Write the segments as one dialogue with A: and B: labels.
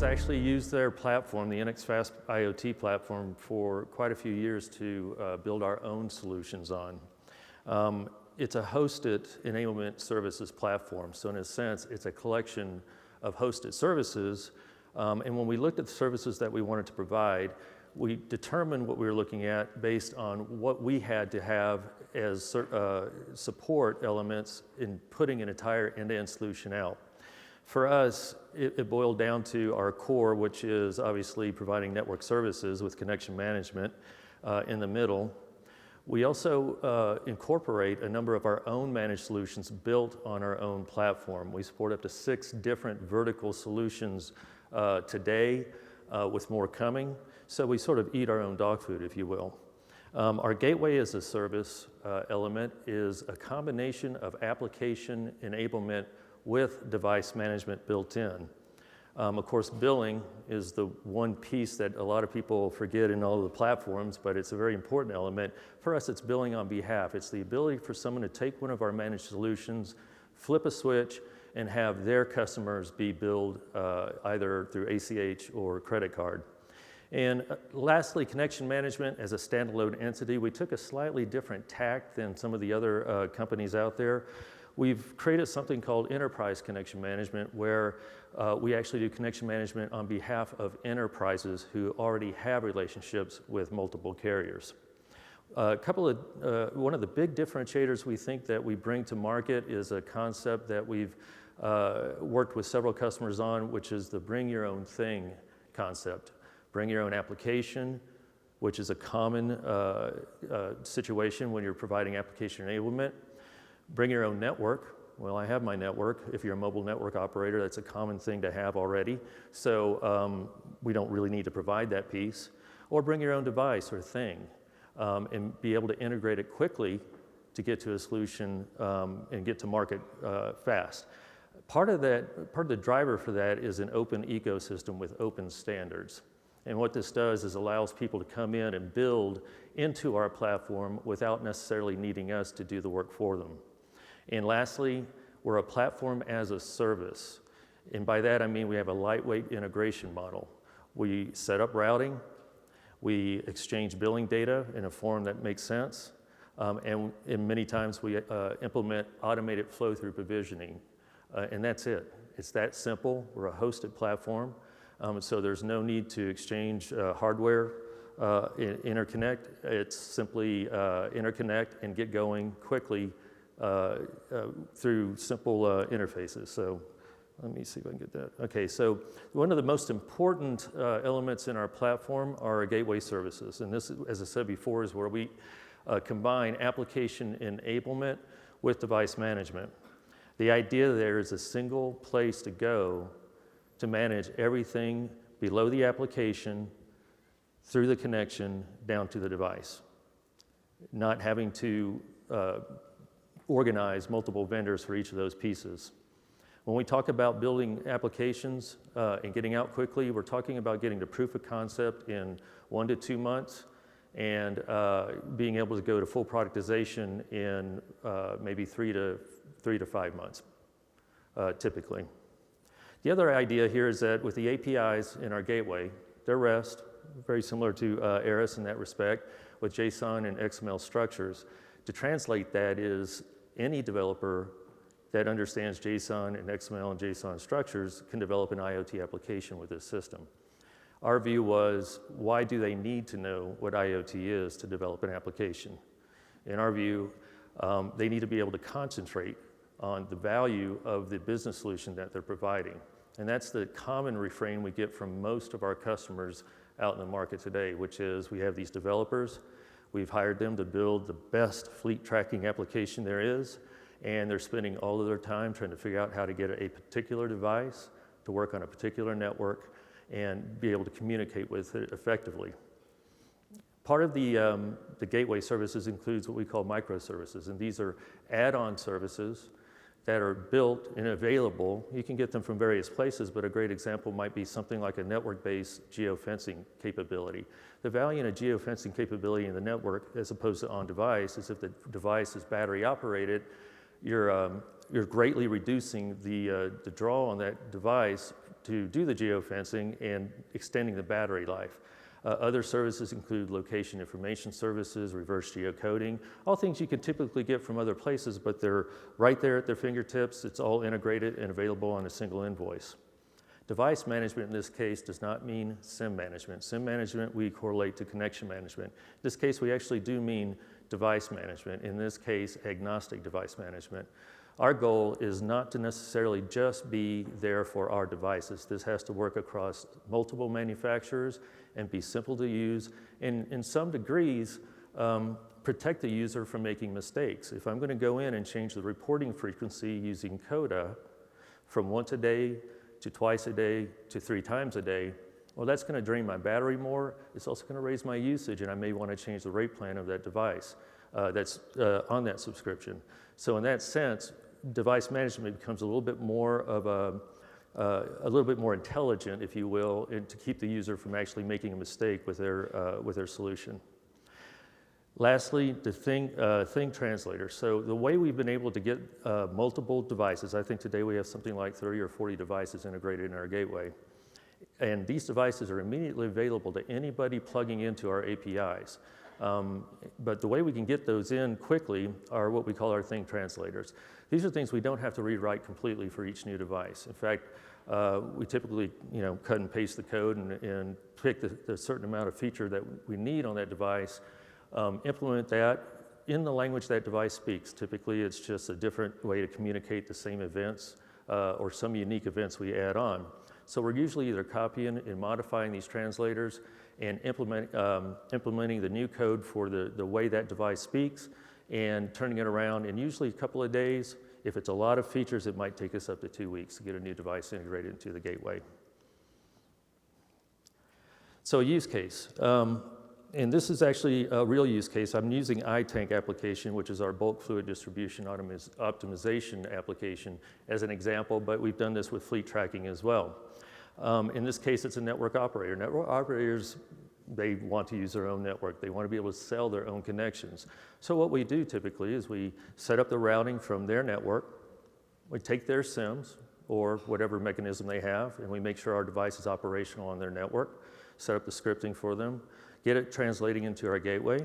A: actually used their platform, the NXFast IoT platform, for quite a few years to build our own solutions on. It's a hosted enablement services platform, so in a sense, it's a collection of hosted services. And when we looked at the services that we wanted to provide, we determined what we were looking at based on what we had to have as support elements in putting an entire end-to-end solution out. For us, it boiled down to our core, which is obviously providing network services with connection management in the middle. We also incorporate a number of our own managed solutions built on our own platform. We support up to 6 different vertical solutions today, with more coming. So we sort of eat our own dog food, if you will. Our gateway as a service element is a combination of application enablement with device management built in. Of course, billing is the one piece that a lot of people forget in all of the platforms, but it's a very important element. For us, it's billing on behalf. It's the ability for someone to take one of our managed solutions, flip a switch, and have their customers be billed either through ACH or credit card. And lastly, connection management as a standalone entity. We took a slightly different tack than some of the other companies out there. We've created something called enterprise connection management, where we actually do connection management on behalf of enterprises who already have relationships with multiple carriers. One of the big differentiators we think that we bring to market is a concept that we've worked with several customers on, which is the bring your own thing concept. Bring your own application, which is a common situation when you're providing application enablement. Bring your own network. Well, I have my network. If you're a mobile network operator, that's a common thing to have already. So we don't really need to provide that piece. Or bring your own device or thing and be able to integrate it quickly to get to a solution and get to market fast. Part of the driver for that is an open ecosystem with open standards. And what this does is allows people to come in and build into our platform without necessarily needing us to do the work for them. And lastly, we're a platform as a service. And by that I mean we have a lightweight integration model. We set up routing, we exchange billing data in a form that makes sense, and many times we implement automated flow-through provisioning. And that's it. It's that simple. We're a hosted platform. So there's no need to exchange hardware, interconnect. It's simply interconnect and get going quickly through simple interfaces. So let me see if I can get that. Okay, so one of the most important elements in our platform are our gateway services. And this, as I said before, is where we combine application enablement with device management. The idea there is a single place to go to manage everything below the application, through the connection, down to the device. Not having to organize multiple vendors for each of those pieces. When we talk about building applications and getting out quickly, we're talking about getting to proof of concept in 1 to 2 months and being able to go to full productization in maybe 3 to 5 months, typically. The other idea here is that with the APIs in our gateway, they're REST, very similar to Eris in that respect, with JSON and XML structures. To translate that is any developer that understands JSON and XML and JSON structures can develop an IoT application with this system. Our view was, why do they need to know what IoT is to develop an application? In our view, they need to be able to concentrate on the value of the business solution that they're providing. And that's the common refrain we get from most of our customers out in the market today, which is we have these developers, we've hired them to build the best fleet tracking application there is, and they're spending all of their time trying to figure out how to get a particular device to work on a particular network and be able to communicate with it effectively. Part of the gateway services includes what we call microservices, and these are add-on services that are built and available. You can get them from various places, but a great example might be something like a network-based geofencing capability. The value in a geofencing capability in the network, as opposed to on device, is if the device is battery operated, you're greatly reducing the draw on that device to do the geofencing and extending the battery life. Other services include location information services, reverse geocoding, all things you can typically get from other places, but they're right there at their fingertips. It's all integrated and available on a single invoice. Device management in this case does not mean SIM management. SIM management we correlate to connection management. In this case, we actually do mean device management. In this case, agnostic device management. Our goal is not to necessarily just be there for our devices. This has to work across multiple manufacturers and be simple to use, and in some degrees, protect the user from making mistakes. If I'm going to go in and change the reporting frequency using CODA from once a day to twice a day to 3 times a day, well, that's going to drain my battery more. It's also going to raise my usage, and I may want to change the rate plan of that device that's on that subscription. So in that sense, device management becomes a little bit more of a little bit more intelligent, if you will, and to keep the user from actually making a mistake with their solution. Lastly, the thing translator. So the way we've been able to get multiple devices, I think today we have something like 30 or 40 devices integrated in our gateway. And these devices are immediately available to anybody plugging into our APIs. But the way we can get those in quickly are what we call our thing translators. These are things we don't have to rewrite completely for each new device. In fact, we typically cut and paste the code and pick the certain amount of feature that we need on that device, implement that in the language that device speaks. Typically, it's just a different way to communicate the same events or some unique events we add on. So we're usually either copying and modifying these translators and implementing the new code for the way that device speaks and turning it around in usually a couple of days. If it's a lot of features, it might take us up to 2 weeks to get a new device integrated into the gateway. So a use case. And this is actually a real use case. I'm using iTank application, which is our bulk fluid distribution optimization application, as an example, but we've done this with fleet tracking as well. In this case, it's a network operator. Network operators, they want to use their own network. They want to be able to sell their own connections. So what we do typically is we set up the routing from their network. We take their SIMs or whatever mechanism they have, and we make sure our device is operational on their network, set up the scripting for them, get it translating into our gateway,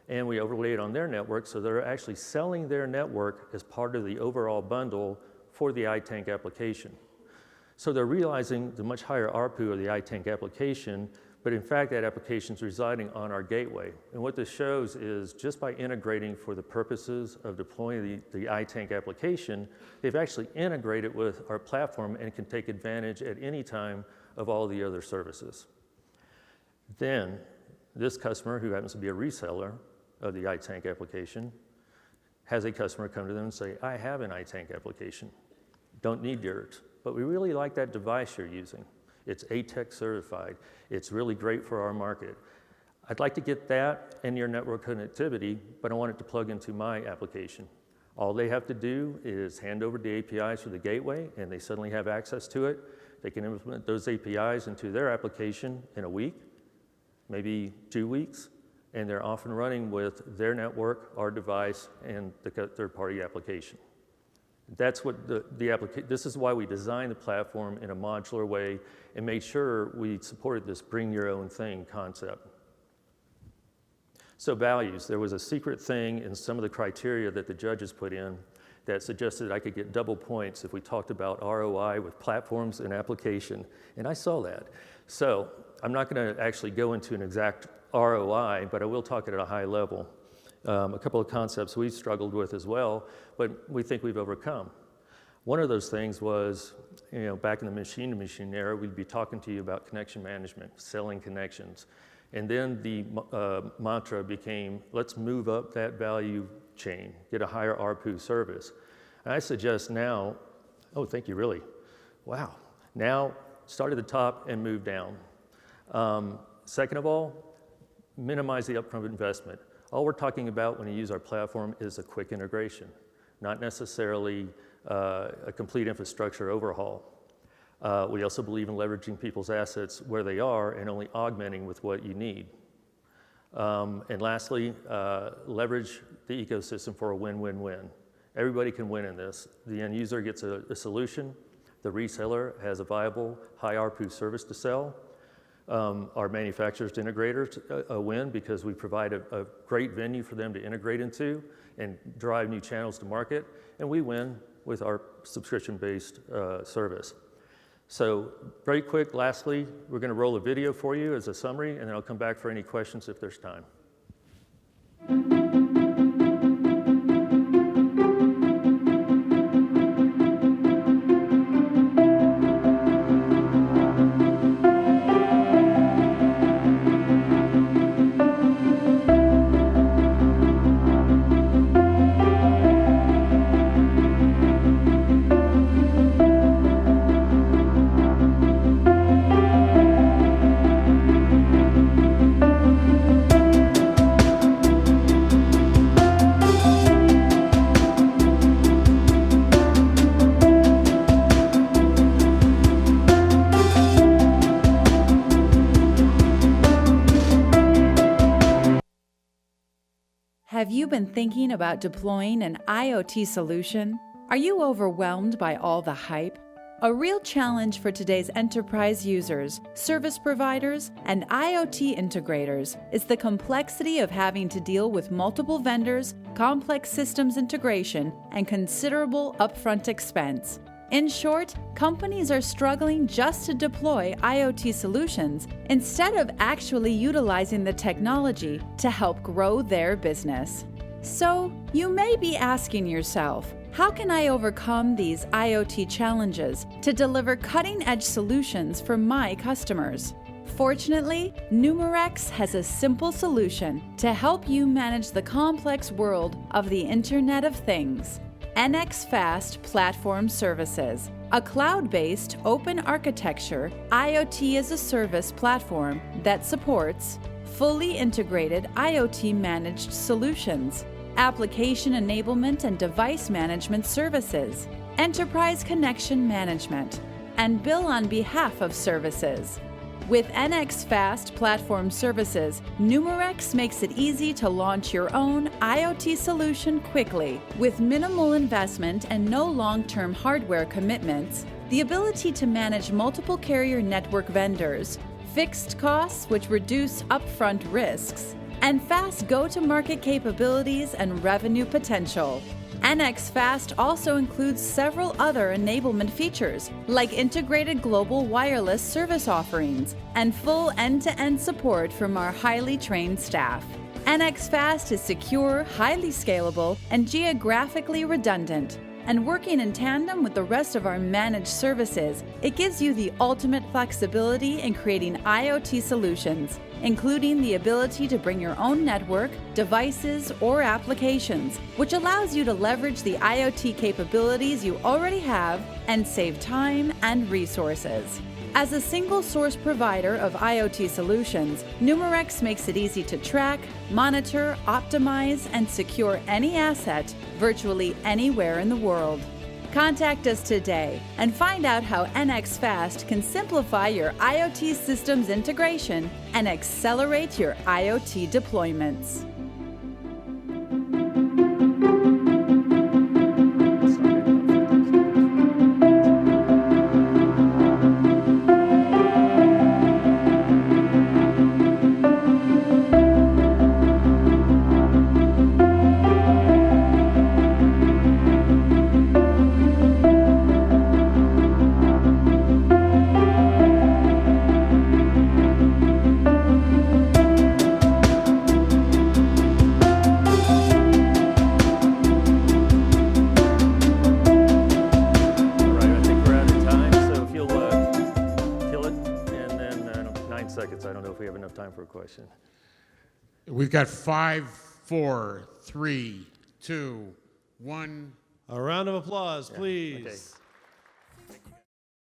A: and we overlay it on their network, so they're actually selling their network as part of the overall bundle for the iTank application. So they're realizing the much higher ARPU of the iTank application, but in fact that application is residing on our gateway. And what this shows is just by integrating for the purposes of deploying the iTank application, they've actually integrated with our platform and can take advantage at any time of all the other services. Then this customer, who happens to be a reseller of the iTank application, has a customer come to them and say, I have an iTank application, don't need yours, but we really like that device you're using. It's ATEX certified. It's really great for our market. I'd like to get that and your network connectivity, but I want it to plug into my application. All they have to do is hand over the APIs for the gateway, and they suddenly have access to it. They can implement those APIs into their application in a week, maybe 2 weeks, and they're off and running with their network, our device, and the third-party application. That's what this is why we designed the platform in a modular way and made sure we supported this bring your own thing concept. So values, there was a secret thing in some of the criteria that the judges put in that suggested I could get double points if we talked about ROI with platforms and application, and I saw that. So I'm not going to actually go into an exact ROI, but I will talk it at a high level. A couple of concepts we've struggled with as well, but we think we've overcome. One of those things was, back in the machine-to-machine era, we'd be talking to you about connection management, selling connections. And then the mantra became, let's move up that value chain, get a higher ARPU service. And I suggest now, oh, thank you, really. Wow. Now, start at the top and move down. Second of all, minimize the upfront investment. All we're talking about when you use our platform is a quick integration, not necessarily a complete infrastructure overhaul. We also believe in leveraging people's assets where they are and only augmenting with what you need. And lastly, leverage the ecosystem for a win-win-win. Everybody can win in this. The end user gets a solution, the reseller has a viable high ARPU service to sell. Our manufacturers to integrators win because we provide a great venue for them to integrate into and drive new channels to market, and we win with our subscription-based service. So very quick, lastly, we're going to roll a video for you as a summary, and then I'll come back for any questions if there's time.
B: Have you been thinking about deploying an IoT solution? Are you overwhelmed by all the hype? A real challenge for today's enterprise users, service providers, and IoT integrators is the complexity of having to deal with multiple vendors, complex systems integration, and considerable upfront expense. In short, companies are struggling just to deploy IoT solutions instead of actually utilizing the technology to help grow their business. So, you may be asking yourself, how can I overcome these IoT challenges to deliver cutting-edge solutions for my customers? Fortunately, Numerix has a simple solution to help you manage the complex world of the Internet of Things. NX Fast Platform Services, a cloud-based open architecture IoT as a service platform that supports fully integrated IoT managed solutions, application enablement and device management services, enterprise connection management, and bill on behalf of services. With NX Fast Platform Services, Numerix makes it easy to launch your own IoT solution quickly. With minimal investment and no long-term hardware commitments, the ability to manage multiple carrier network vendors, fixed costs which reduce upfront risks, and fast go-to-market capabilities and revenue potential. NX Fast also includes several other enablement features, like integrated global wireless service offerings and full end-to-end support from our highly trained staff. NX Fast is secure, highly scalable, and geographically redundant. And working in tandem with the rest of our managed services, it gives you the ultimate flexibility in creating IoT solutions, including the ability to bring your own network, devices, or applications, which allows you to leverage the IoT capabilities you already have and save time and resources. As a single-source provider of IoT solutions, Numerix makes it easy to track, monitor, optimize, and secure any asset virtually anywhere in the world. Contact us today and find out how NX Fast can simplify your IoT systems integration and accelerate your IoT deployments. Question.
C: We've got 5, 4, 3, 2, 1.
D: A round of applause, please.
A: Okay.